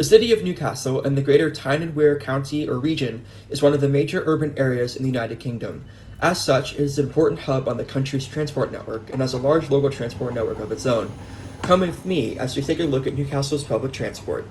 The city of Newcastle and the greater Tyne and Wear County or region is one of the major urban areas in the United Kingdom. As such, it is an important hub on the country's transport network and has a large local transport network of its own. Come with me as we take a look at Newcastle's public transport.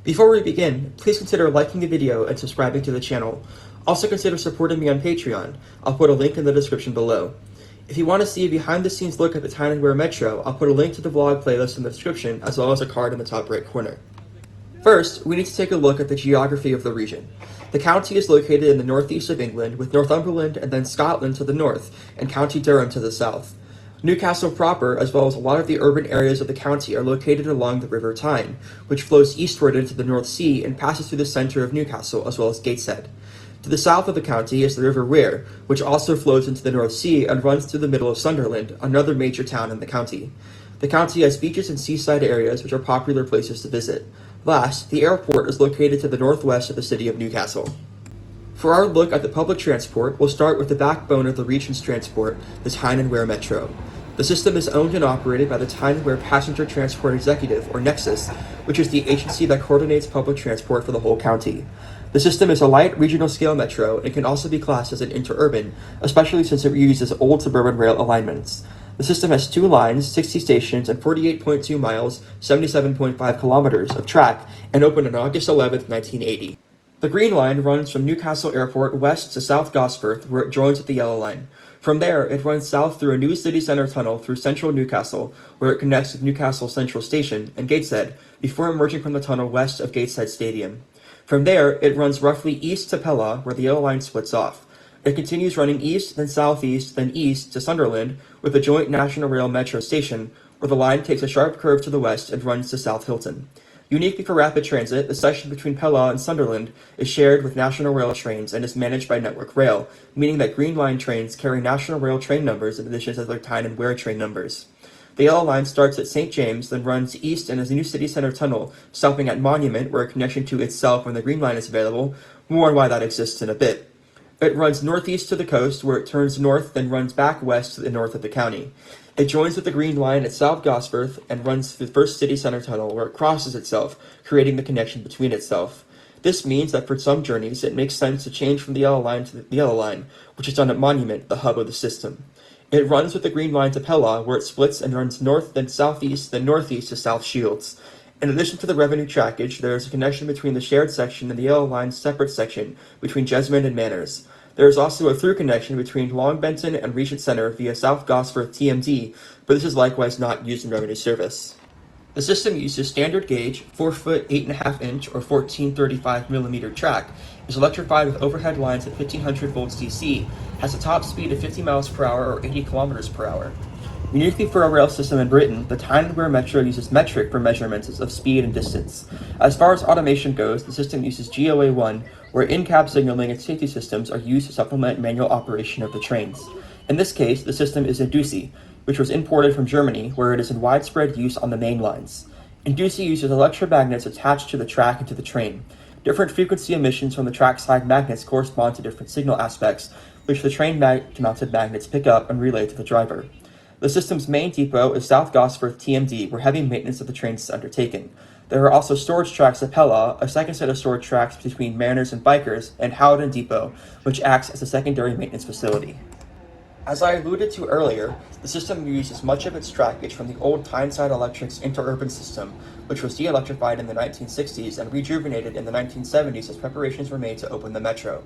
Before we begin, please consider liking the video and subscribing to the channel. Also consider supporting me on Patreon. I'll put a link in the description below. If you want to see a behind-the-scenes look at the Tyne and Wear Metro, I'll put a link to the vlog playlist in the description as well as a card in the top right corner. First, we need to take a look at the geography of the region. The county is located in the northeast of England, with Northumberland and then Scotland to the north, and County Durham to the south. Newcastle proper, as well as a lot of the urban areas of the county, are located along the River Tyne, which flows eastward into the North Sea and passes through the centre of Newcastle, as well as Gateshead. To the south of the county is the River Wear, which also flows into the North Sea and runs through the middle of Sunderland, another major town in the county. The county has beaches and seaside areas which are popular places to visit. Last, the airport is located to the northwest of the city of Newcastle. For our look at the public transport, we'll start with the backbone of the region's transport, the Tyne and Wear Metro. The system is owned and operated by the Tyne and Wear Passenger Transport Executive, or Nexus, which is the agency that coordinates public transport for the whole county. The system is a light regional scale metro and can also be classed as an interurban, especially since it uses old suburban rail alignments. The system has 2 lines, 60 stations, and 48.2 miles, 77.5 kilometers of track, and opened on August 11, 1980. The Green Line runs from Newcastle Airport west to South Gosforth, where it joins with the Yellow Line. From there, it runs south through a new city centre tunnel through central Newcastle, where it connects with Newcastle Central Station and Gateshead, before emerging from the tunnel west of Gateshead Stadium. From there, it runs roughly east to Pella, where the Yellow Line splits off. It continues running east, then southeast, then east to Sunderland, with the joint National Rail Metro station, where the line takes a sharp curve to the west and runs to South Hilton. Uniquely for rapid transit, the section between Pella and Sunderland is shared with National Rail trains and is managed by Network Rail, meaning that Green Line trains carry National Rail train numbers in addition to their Tyne and Wear train numbers. The Yellow Line starts at St. James, then runs east and is a new city centre tunnel, stopping at Monument, where a connection to itself when the Green Line is available. More on why that exists in a bit. It runs northeast to the coast, where it turns north, then runs back west to the north of the county. It joins with the Green Line at South Gosforth and runs through the first city centre tunnel, where it crosses itself, creating the connection between itself. This means that for some journeys, it makes sense to change from the Yellow Line to the Yellow Line, which is done at Monument, the hub of the system. It runs with the Green Line to Pella, where it splits and runs north, then southeast, then northeast to South Shields. In addition to the revenue trackage, there is a connection between the shared section and the Yellow Line's separate section between Jesmond and Manners. There is also a through connection between Long Benton and Regent Centre via South Gosforth TMD, but this is likewise not used in revenue service. The system uses standard gauge, 4-foot 8.5-inch or 1435mm track, is electrified with overhead lines at 1500 volts DC, has a top speed of 50 miles per hour or 80 kilometers per hour. Uniquely for a rail system in Britain, the Tyne and Wear Metro uses metric for measurements of speed and distance. As far as automation goes, the system uses GOA1, where in-cab signaling and safety systems are used to supplement manual operation of the trains. In this case, the system is Induci, which was imported from Germany, where it is in widespread use on the main lines. Induci uses electromagnets attached to the track and to the train. Different frequency emissions from the trackside magnets correspond to different signal aspects, which the train-mounted magnets pick up and relay to the driver. The system's main depot is South Gosforth TMD, where heavy maintenance of the trains is undertaken. There are also storage tracks at Pella, a second set of storage tracks between Mariners and Bikers, and Howden Depot, which acts as a secondary maintenance facility. As I alluded to earlier, the system uses much of its trackage from the old Tyneside Electric's interurban system, which was de-electrified in the 1960s and rejuvenated in the 1970s as preparations were made to open the metro.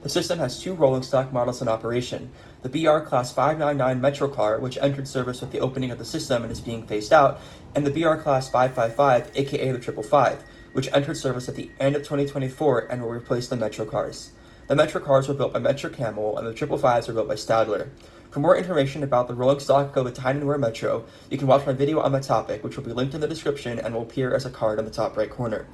The system has 2 rolling stock models in operation: the BR Class 599 Metro car, which entered service with the opening of the system and is being phased out, and the BR Class 555, aka the 555, which entered service at the end of 2024 and will replace the Metro cars. The Metro cars were built by Metro Camel, and the 555s were built by Stadler. For more information about the rolling stock of the Tyne and Wear Metro, you can watch my video on the topic, which will be linked in the description and will appear as a card on the top right corner.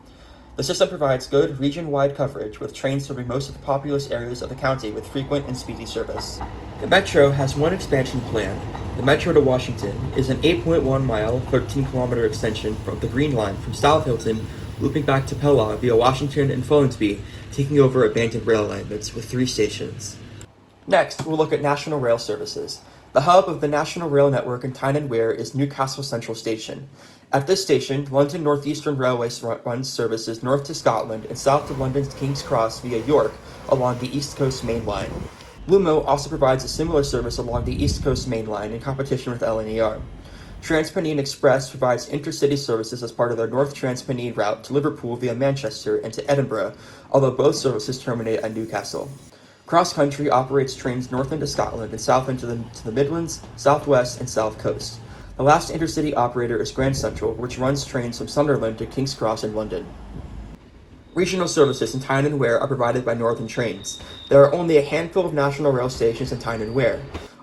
The system provides good region-wide coverage, with trains serving most of the populous areas of the county with frequent and speedy service. The Metro has one expansion plan. The Metro to Washington is an 8.1-mile, 13-kilometer extension of the Green Line from South Hilton, looping back to Pella via Washington and Follinsby, taking over abandoned rail alignments with 3 stations. Next, we'll look at national rail services. The hub of the national rail network in Tyne and Wear is Newcastle Central Station. At this station, London North Eastern Railway runs services north to Scotland and south to London's King's Cross via York along the East Coast Main Line. Lumo also provides a similar service along the East Coast Main Line in competition with LNER. TransPennine Express provides intercity services as part of their North TransPennine route to Liverpool via Manchester and to Edinburgh, although both services terminate at Newcastle. Cross Country operates trains north into Scotland and south into the Midlands, Southwest, and South Coast. The last intercity operator is Grand Central, which runs trains from Sunderland to King's Cross in London. Regional services in Tyne and Wear are provided by Northern Trains. There are only a handful of national rail stations in Tyne and Wear.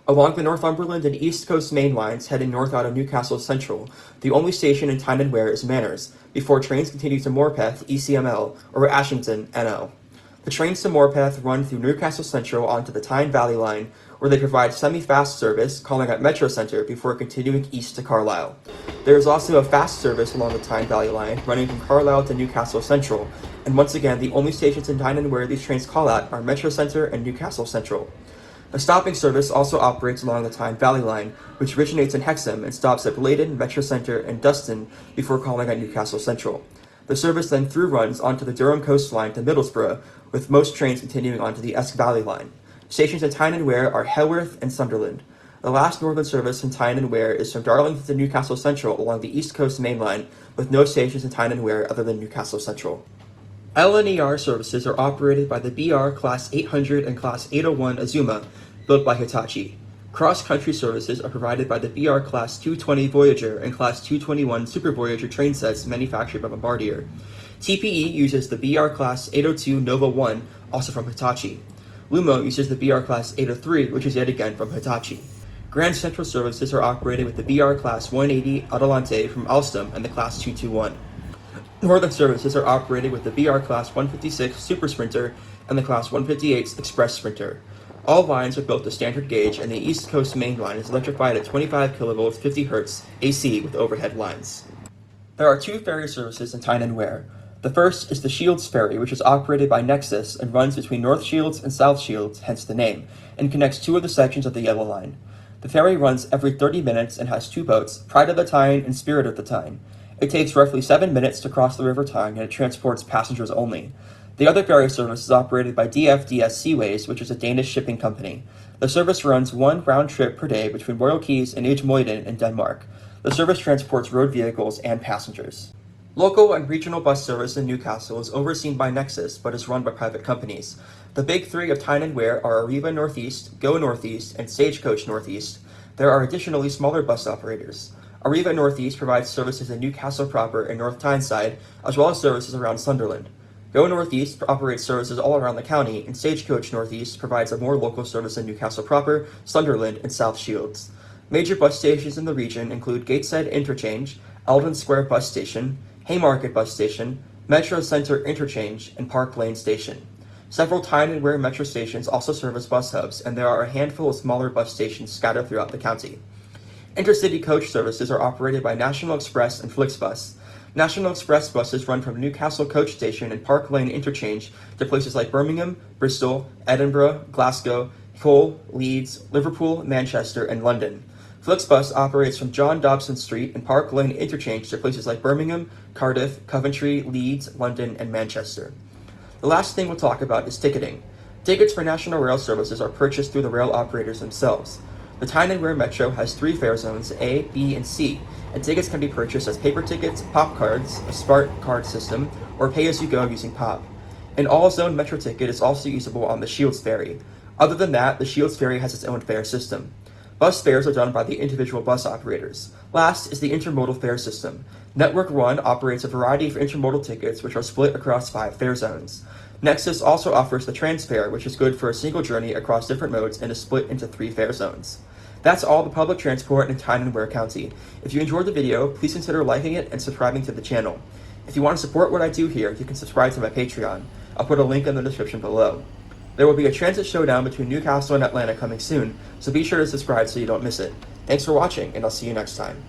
Along the Northumberland and East Coast main lines heading north out of Newcastle Central, the only station in Tyne and Wear is Manners, before trains continue to Morpeth, ECML, or Ashington, NL. The trains to Morpeth run through Newcastle Central onto the Tyne Valley Line, where they provide semi-fast service, calling at Metro Centre before continuing east to Carlisle. There is also a fast service along the Tyne Valley Line, running from Carlisle to Newcastle Central, and once again, the only stations in Tyne and Wear these trains call at are Metro Centre and Newcastle Central. A stopping service also operates along the Tyne Valley Line, which originates in Hexham and stops at Blaydon, Metro Centre, and Dustin before calling at Newcastle Central. The service then through runs onto the Durham coastline to Middlesbrough, with most trains continuing onto the Esk Valley Line. Stations in Tyne and Wear are Haworth and Sunderland. The last northern service in Tyne and Wear is from Darlington to Newcastle Central along the East Coast Main Line, with no stations in Tyne and Wear other than Newcastle Central. LNER services are operated by the BR Class 800 and Class 801 Azuma, built by Hitachi. Cross-country services are provided by the BR Class 220 Voyager and Class 221 Super Voyager train sets manufactured by Bombardier. TPE uses the BR Class 802 Nova 1, also from Hitachi. Lumo uses the BR Class 803, which is yet again from Hitachi. Grand Central services are operated with the BR Class 180 Adelante from Alstom and the Class 221. Northern services are operated with the BR Class 156 Super Sprinter and the Class 158 Express Sprinter. All lines are built to standard gauge, and the East Coast Main Line is electrified at 25 kV 50 Hz AC with overhead lines. There are two ferry services in Tyne and Wear. The first is the Shields Ferry, which is operated by Nexus and runs between North Shields and South Shields, hence the name, and connects two of the sections of the Yellow Line. The ferry runs every 30 minutes and has two boats, Pride of the Tyne and Spirit of the Tyne. It takes roughly 7 minutes to cross the River Tyne, and it transports passengers only. The other ferry service is operated by DFDS Seaways, which is a Danish shipping company. The service runs one round trip per day between Royal Keys and Ijmuiden in Denmark. The service transports road vehicles and passengers. Local and regional bus service in Newcastle is overseen by Nexus, but is run by private companies. The big three of Tyne and Wear are Arriva Northeast, Go Northeast, and Stagecoach Northeast. There are additionally smaller bus operators. Arriva Northeast provides services in Newcastle proper and North Tyneside, as well as services around Sunderland. Go Northeast operates services all around the county, and Stagecoach Northeast provides a more local service in Newcastle proper, Sunderland, and South Shields. Major bus stations in the region include Gateshead Interchange, Eldon Square Bus Station, Haymarket Bus Station, Metro Centre Interchange, and Park Lane Station. Several Tyne and Wear Metro stations also serve as bus hubs, and there are a handful of smaller bus stations scattered throughout the county. Intercity coach services are operated by National Express and Flixbus. National Express buses run from Newcastle Coach Station and Park Lane Interchange to places like Birmingham, Bristol, Edinburgh, Glasgow, Hull, Leeds, Liverpool, Manchester, and London. Flixbus operates from John Dobson Street and Park Lane Interchange to places like Birmingham, Cardiff, Coventry, Leeds, London, and Manchester. The last thing we'll talk about is ticketing. Tickets for national rail services are purchased through the rail operators themselves. The Tyne and Wear Metro has 3 fare zones, A, B, and C, and tickets can be purchased as paper tickets, pop cards, a smart card system, or pay-as-you-go using pop. An all-zone Metro ticket is also usable on the Shields Ferry. Other than that, the Shields Ferry has its own fare system. Bus fares are done by the individual bus operators. Last is the intermodal fare system. Network 1 operates a variety of intermodal tickets which are split across 5 fare zones. Nexus also offers the Transfare, which is good for a single journey across different modes and is split into 3 fare zones. That's all the public transport in Tyne and Wear County. If you enjoyed the video, please consider liking it and subscribing to the channel. If you want to support what I do here, you can subscribe to my Patreon. I'll put a link in the description below. There will be a transit showdown between Newcastle and Atlanta coming soon, so be sure to subscribe so you don't miss it. Thanks for watching, and I'll see you next time.